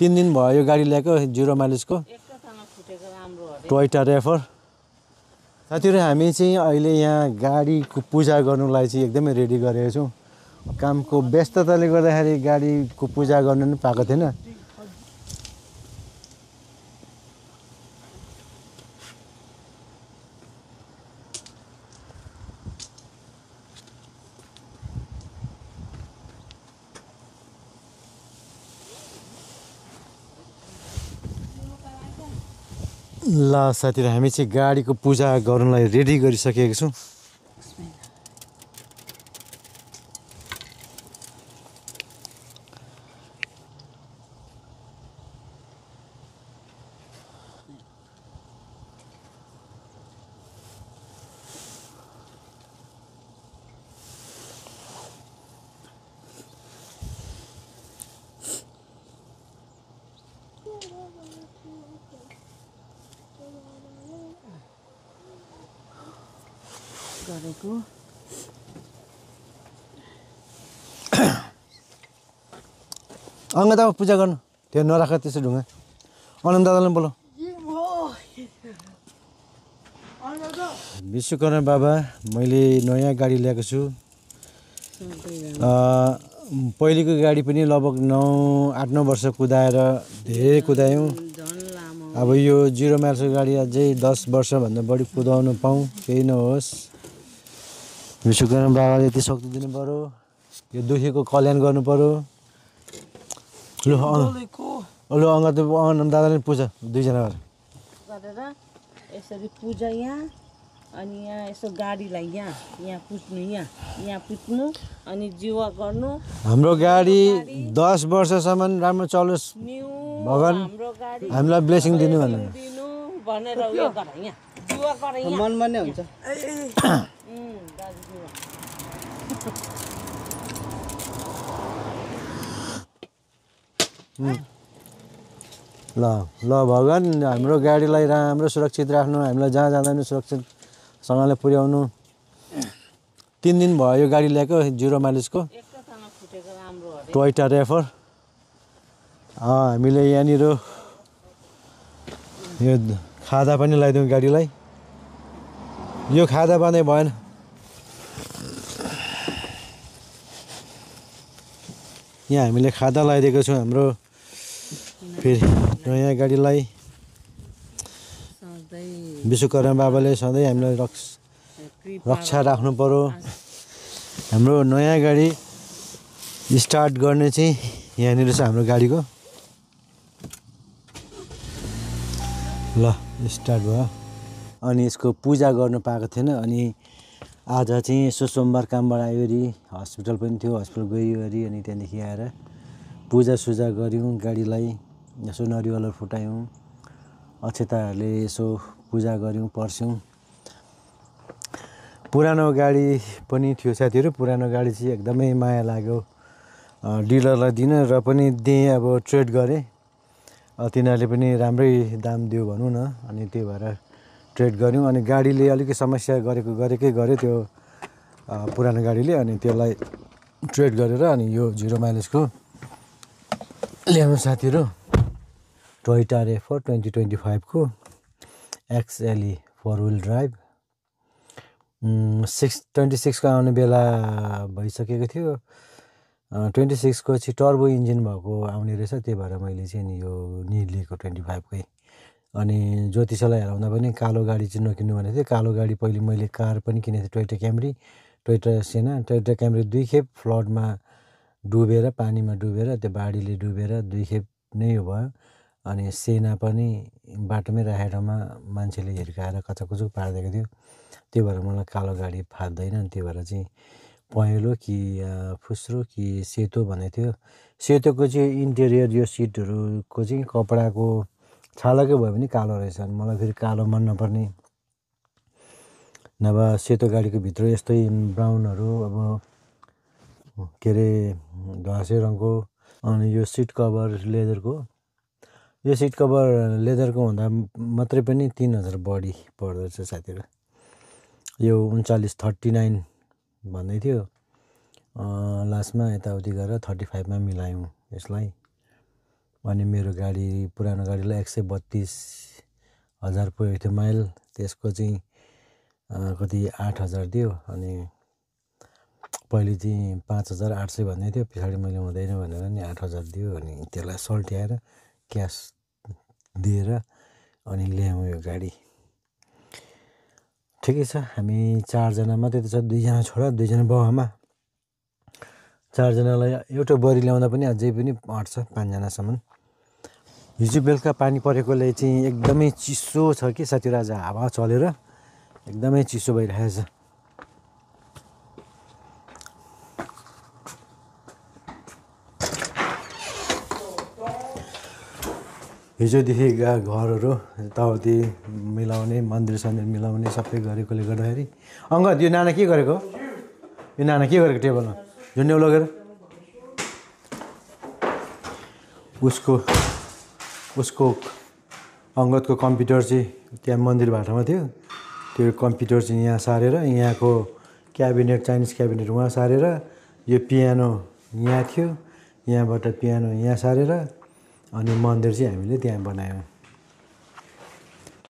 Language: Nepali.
3 दिन भयो यो गाडी ल्याएको 0 माइलेजको टोयोटा रेफर। साथीहरु हामी चाहिँ अहिले यहाँ गाडीको पूजा गर्नुलाई चाहिँ एकदमै रेडी गरेको छौं। कामको व्यस्तताले गर्दाखेरि गाडीको पूजा गर्न पनि पाएको थिएन। ल साथीहरु हामी चाहिँ गाडीको पूजा गर्नलाई रेडी गरिसकेका छौं। गरेको अंग दावा पूजा गर्नु त्यो नराख त्यसो ढुङ्गा। अनन्द दादालाई बोलाऊ। विश्वकर्मा बाबा मैले नयाँ गाडी ल्याएको छु। पहिलेको गाडी पनि लगभग 8-9 वर्ष कुदाएर धेरै कुदायौं। अब यो 0 माइलको गाडी अझै 10 वर्ष भन्दा बढी कुदाउन पाऊँ केही नहोस्। विश्वकर्मा बाबाले यति शक्ति दिनु पर्यो। यो दुखीको कल्याण गर्नु पर्यो। ल अङ्ग दादाले पूजा दुईजना गरेर यसरी पूजा यहाँ अनि यहाँ यसो गाडीलाई यहाँ पुज्नु यहाँ पुज्नु अनि जीवा गर्नु। हाम्रो गाडी 10 वर्षसम्म राम्रो चलोस् भगवान हामीलाई ब्लेसिङ दिनु भनेर उयो गर यहाँ जीवा गर यहाँ मन मान्ने हुन्छ। ल भगवान हाम्रो गाडीलाई राम्रो सुरक्षित राख्नु। हामीलाई जहाँ जाँदा पनि सुरक्षितसँगले पुर्याउनु। 3 दिन भयो यो गाडी ल्याएको 0 माइलेजको टोयोटा रेफर। हामीले यहाँनिर यो खादा पनि लगाइदिउँ गाडीलाई। यो खादा बाँधे भएन। यहाँ हामीले खादा लगाइदिएको छौँ हाम्रो फेरि नयाँ गाडीलाई। विश्वकर्मा बाबाले सधैँ हामीलाई रक्षा राख्नु पर्यो। हाम्रो नयाँ गाडी स्टार्ट गर्ने चाहिँ यहाँनिर छ हाम्रो गाडीको। ल स्टार्ट भयो। अनि यसको पूजा गर्न पाएको थिएन। अनि आज चाहिँ यसो सोमबार कामबाट आयोरी हस्पिटल पनि थियो। हस्पिटल गयोरी अनि त्यहाँदेखि आएर पूजासुजा गऱ्यौँ। गाडीलाई यसो नरिवलहरू फुटायौँ। अक्षताहरूले यसो पूजा गऱ्यौँ पर्स्यौँ। पुरानो गाडी पनि थियो साथीहरू। पुरानो गाडी चाहिँ एकदमै माया लाग्यो डिलरलाई दिन र पनि दिएँ। अब ट्रेड गरेँ। तिनीहरूले पनि राम्रै दाम दियो भनौँ न। अनि त्यही भएर ट्रेड गऱ्यौँ। अनि गाडीले अलिकति समस्या गरेकै गर्यो त्यो पुरानो गाडीले। अनि त्यसलाई ट्रेड गरेर अनि यो 0 माइलेजको ल्याउनु साथीहरू। टोयोटा रेफर 2025 को XLE 4 व्हील ड्राइभ 26 को आउने बेला भइसकेको थियो। 26 को चाहिँ टर्बो इन्जिन भएको आउने रहेछ। त्यही भएर मैले चाहिँ नि यो लिएको 25 कै। अनि ज्योतिषलाई हेराउँदा पनि कालो गाडी चाहिँ नकिन्नु भनेको थिएँ। कालो गाडी पहिले मैले कार पनि किनेको थिएँ टोयोटा क्याम्री टोयोटा सेना। टोयोटा क्याम्री 2 खेप फ्लडमा डुबेर पानीमा डुबेर त्यो बाढीले डुबेर 2 खेप नै भयो। अनि सेना पनि बाटोमै राखेको ठाउँमा मान्छेले हिर्काएर कचकचुक पारिदिएको थियो। त्यही भएर मलाई कालो गाडी फाट्दैन। अनि त्यही भएर चाहिँ पहेँलो कि फुस्रो कि सेतो भनेको थियो। सेतोको चाहिँ इन्टेरियर यो सिटहरूको चाहिँ कपडाको छालाकै भयो भने कालो रहेछ। मलाई फेरि कालो मन नपर्ने। नभए सेतो गाडीको भित्र यस्तै ब्राउनहरू अब के अरे ध्वासे रङको। अनि यो सिट कभर लेदरको। यो सिट कभर लेदरको हुँदा मात्रै पनि 3000 बढी पर्दो रहेछ साथीहरू। यो 39 भन्दै थियो। लास्टमा यताउति गरेर 35 मा मिलायौँ यसलाई। अनि मेरो गाडी पुरानो गाडीलाई 132,000 पुगेको थियो माइल। त्यसको चाहिँ कति 8,000 दियो। अनि पहिले चाहिँ 5,800 भन्दै थियो, पछाडि मैले हुँदैन भनेर नि 8,000 दियो। अनि त्यसलाई सल्ट्याएर क्यास दिएर अनि ल्यायौँ यो गाडी। ठिकै छ, हामी 4 जना मात्रै त छ, 2 जना छोरा 2 जना बाउआमा। 4 जनालाई एउटा बोरी ल्याउँदा पनि अझै पनि अट्छ 5 जनासम्म। हिजो बेलुका पानी परेकोले चाहिँ एकदमै चिसो छ कि साथीहरु, आज हावा चलेर एकदमै चिसो भइरहेको छ। हिजोदेखि घरहरू यताउति मिलाउने, मन्दिर सन्दिर मिलाउने सबै गरेकोले गर्दाखेरि। अङ्गद, यो नाना के गरेको? यो नाना के गरेको टेबलमा? झुन्ड्याउ लगेर। उसको अङ्गदको कम्प्युटर चाहिँ त्यहाँ मन्दिर भाटामा थियो। त्यो कम्प्युटर चाहिँ यहाँ सारेर, यहाँको क्याबिनेट, चाइनिज क्याबिनेट उहाँ सारेर, यो पियानो यहाँ थियो, यहाँबाट पियानो यहाँ सारेर अनि मन्दिर चाहिँ हामीले त्यहाँ बनायौँ।